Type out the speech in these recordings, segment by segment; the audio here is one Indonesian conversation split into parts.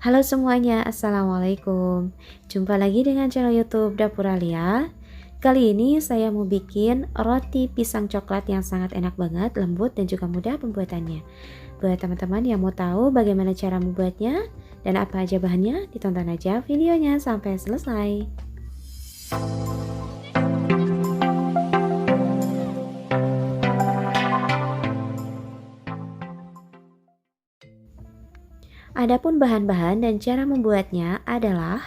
Halo semuanya, Assalamualaikum. Jumpa lagi dengan channel YouTube Dapur Alia. Kali ini saya mau bikin roti pisang coklat yang sangat enak banget, lembut dan juga mudah pembuatannya. Buat teman-teman yang mau tahu bagaimana cara membuatnya dan apa aja bahannya, ditonton aja videonya sampai selesai. Adapun bahan-bahan dan cara membuatnya adalah: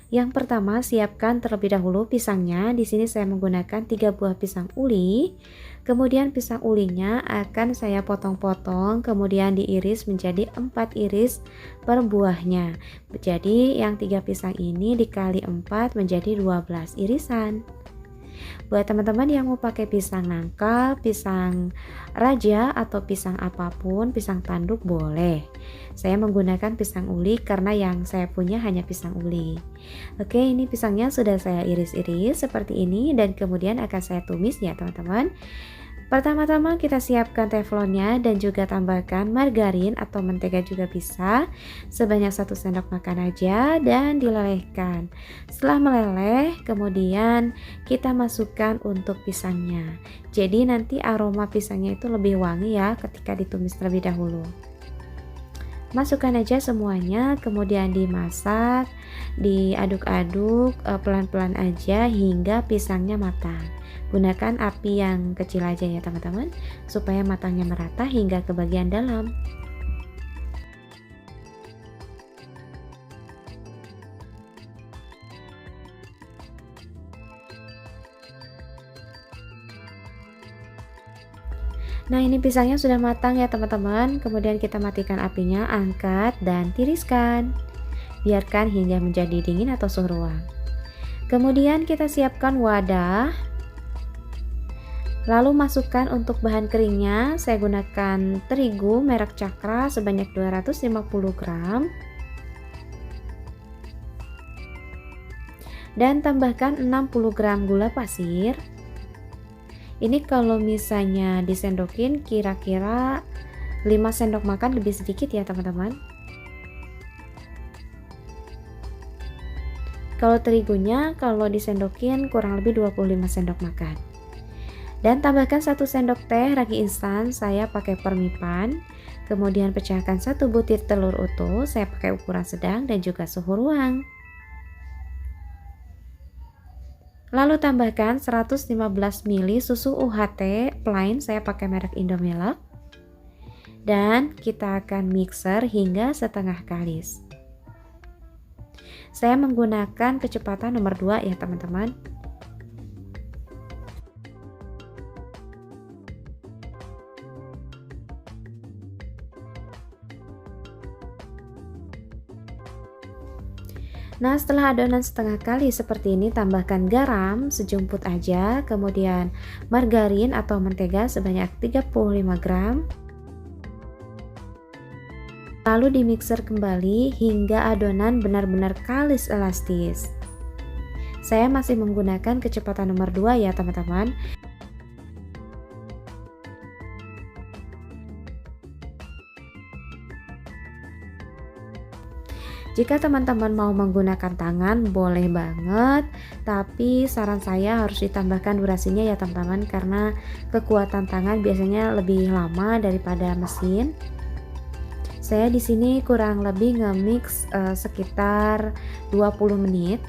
yang pertama, siapkan terlebih dahulu pisangnya. Di sini saya menggunakan 3 buah pisang uli. Kemudian pisang ulinya akan saya potong-potong, kemudian diiris menjadi 4 iris per buahnya. Jadi yang 3 pisang ini dikali 4 menjadi 12 irisan. Buat teman-teman yang mau pakai pisang nangka, pisang raja atau pisang apapun, pisang tanduk boleh. Saya menggunakan pisang uli karena yang saya punya hanya pisang uli. Oke, ini pisangnya sudah saya iris-iris seperti ini dan kemudian akan saya tumis ya teman-teman. Pertama-tama kita siapkan teflonnya dan juga tambahkan margarin atau mentega juga bisa, sebanyak 1 sendok makan aja dan dilelehkan. Setelah meleleh, kemudian kita masukkan untuk pisangnya. Jadi nanti aroma pisangnya itu lebih wangi ya ketika ditumis terlebih dahulu. Masukkan aja semuanya, kemudian dimasak, diaduk-aduk pelan-pelan aja hingga pisangnya matang. Gunakan api yang kecil aja ya teman-teman, supaya matangnya merata hingga ke bagian dalam. Nah, ini pisangnya sudah matang ya teman-teman. Kemudian kita matikan apinya, angkat dan tiriskan. Biarkan hingga menjadi dingin atau suhu ruang. Kemudian kita siapkan wadah. Lalu masukkan untuk bahan keringnya. Saya gunakan terigu merek Cakra sebanyak 250 gram. Dan tambahkan 60 gram gula pasir. Ini kalau misalnya disendokin kira-kira 5 sendok makan, lebih sedikit ya teman-teman. Kalau terigunya kalau disendokin kurang lebih 25 sendok makan. Dan tambahkan 1 sendok teh ragi instan, saya pakai permipan. Kemudian pecahkan 1 butir telur utuh, saya pakai ukuran sedang dan juga suhu ruang. Lalu tambahkan 115 ml susu UHT plain, saya pakai merek Indomilk. Dan kita akan mixer hingga setengah kalis. Saya menggunakan kecepatan nomor 2 ya teman-teman. Nah, setelah adonan setengah kali seperti ini, tambahkan garam sejumput aja, kemudian margarin atau mentega sebanyak 35 gram. Lalu dimixer kembali hingga adonan benar-benar kalis elastis. Saya masih menggunakan kecepatan nomor 2 ya teman-teman. Jika teman-teman mau menggunakan tangan boleh banget, tapi saran saya harus ditambahkan durasinya ya teman-teman, karena kekuatan tangan biasanya lebih lama daripada mesin. Saya di sini kurang lebih nge-mix sekitar 20 menit.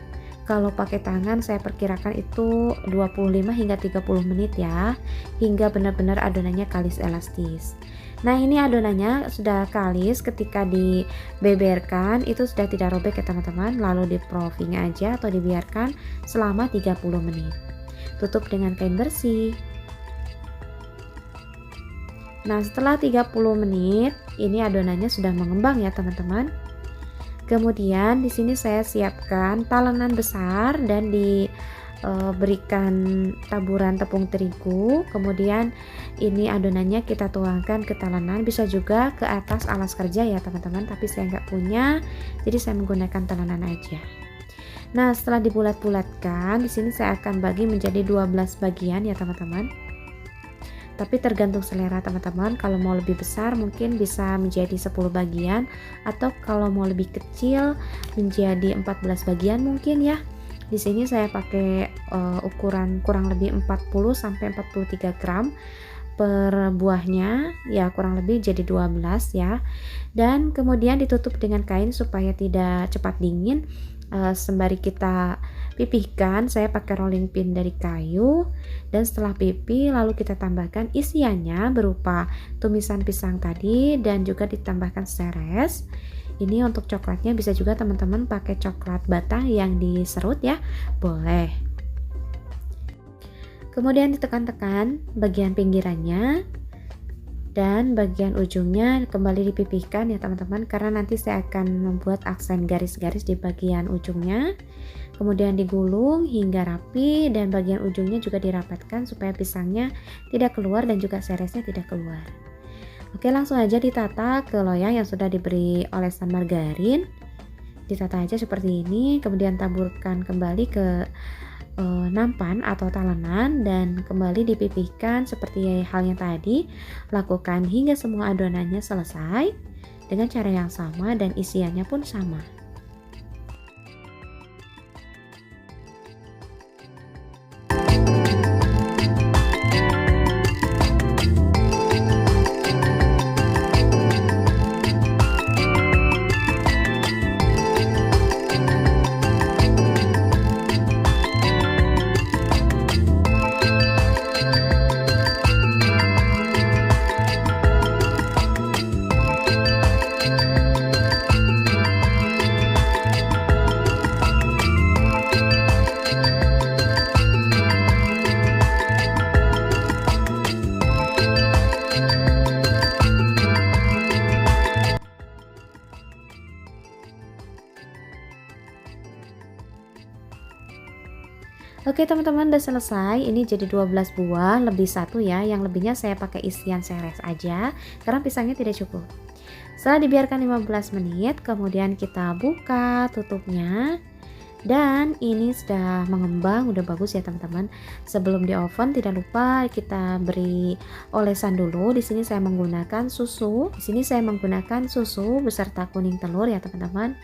Kalau pakai tangan saya perkirakan itu 25 hingga 30 menit ya, hingga benar-benar adonannya kalis elastis. Nah, ini adonannya sudah kalis, ketika dibeberkan itu sudah tidak robek ya teman-teman. Lalu di proofing aja atau dibiarkan selama 30 menit. Tutup dengan kain bersih. Nah, setelah 30 menit ini adonannya sudah mengembang ya teman-teman. Kemudian di sini saya siapkan talenan besar dan diberikan taburan tepung terigu. Kemudian ini adonannya kita tuangkan ke talenan, bisa juga ke atas alas kerja ya teman-teman, tapi saya nggak punya, jadi saya menggunakan talenan aja. Nah, setelah dibulat-bulatkan, di sini saya akan bagi menjadi 12 bagian ya teman-teman. Tapi tergantung selera teman-teman. Kalau mau lebih besar mungkin bisa menjadi 10 bagian, atau kalau mau lebih kecil menjadi 14 bagian mungkin ya. Di sini saya pakai ukuran kurang lebih 40 sampai 43 gram per buahnya, ya kurang lebih jadi 12 ya. Dan kemudian ditutup dengan kain supaya tidak cepat dingin. Sembari kita pipihkan, saya pakai rolling pin dari kayu, dan setelah pipih lalu kita tambahkan isiannya berupa tumisan pisang tadi dan juga ditambahkan seres. Ini untuk coklatnya bisa juga teman-teman pakai coklat batang yang diserut ya, boleh. Kemudian ditekan-tekan bagian pinggirannya dan bagian ujungnya kembali dipipihkan ya teman-teman, karena nanti saya akan membuat aksen garis-garis di bagian ujungnya. Kemudian digulung hingga rapi dan bagian ujungnya juga dirapatkan supaya pisangnya tidak keluar dan juga seresnya tidak keluar. Oke, langsung aja ditata ke loyang yang sudah diberi olesan margarin. Ditata aja seperti ini, kemudian taburkan kembali ke nampan atau talenan dan kembali dipipihkan seperti halnya tadi. Lakukan hingga semua adonannya selesai dengan cara yang sama dan isiannya pun sama. Oke teman-teman, udah selesai. Ini jadi 12 buah lebih satu ya. Yang lebihnya saya pakai isian seres aja karena pisangnya tidak cukup. Setelah dibiarkan 15 menit, kemudian kita buka tutupnya. Dan ini sudah mengembang, udah bagus ya teman-teman. Sebelum di oven tidak lupa kita beri olesan dulu. Di sini saya menggunakan susu. Di sini saya menggunakan susu beserta kuning telur ya teman-teman.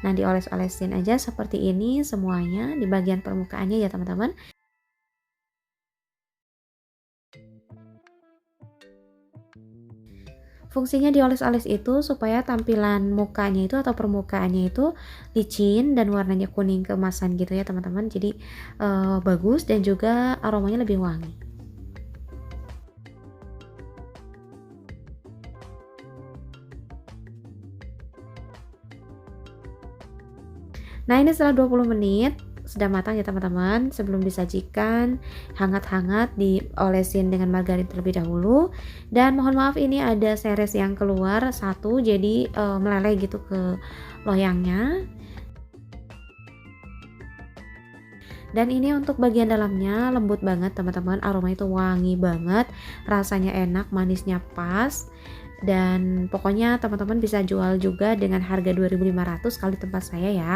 Nah, dioles-olesin aja seperti ini semuanya di bagian permukaannya ya teman-teman. Fungsinya dioles-oles itu supaya tampilan mukanya itu atau permukaannya itu licin dan warnanya kuning keemasan gitu ya teman-teman. Jadi bagus dan juga aromanya lebih wangi. Nah, ini setelah 20 menit sudah matang ya teman-teman. Sebelum disajikan hangat-hangat diolesin dengan margarin terlebih dahulu. Dan mohon maaf ini ada seres yang keluar satu, jadi meleleh gitu ke loyangnya. Dan ini untuk bagian dalamnya lembut banget teman-teman, aroma itu wangi banget, rasanya enak, manisnya pas. Dan pokoknya teman-teman bisa jual juga dengan harga 2.500 kali tempat saya ya,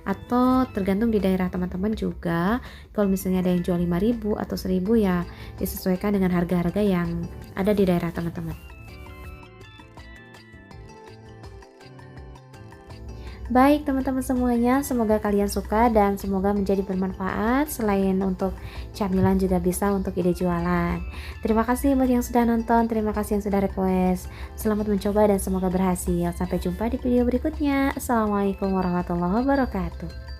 atau tergantung di daerah teman-teman juga. Kalau misalnya ada yang jual 5.000 atau 1.000 ya disesuaikan dengan harga-harga yang ada di daerah teman-teman. Baik teman-teman semuanya, semoga kalian suka dan semoga menjadi bermanfaat. Selain untuk camilan juga bisa untuk ide jualan. Terima kasih buat yang sudah nonton, terima kasih yang sudah request. Selamat mencoba dan semoga berhasil. Sampai jumpa di video berikutnya. Assalamualaikum warahmatullahi wabarakatuh.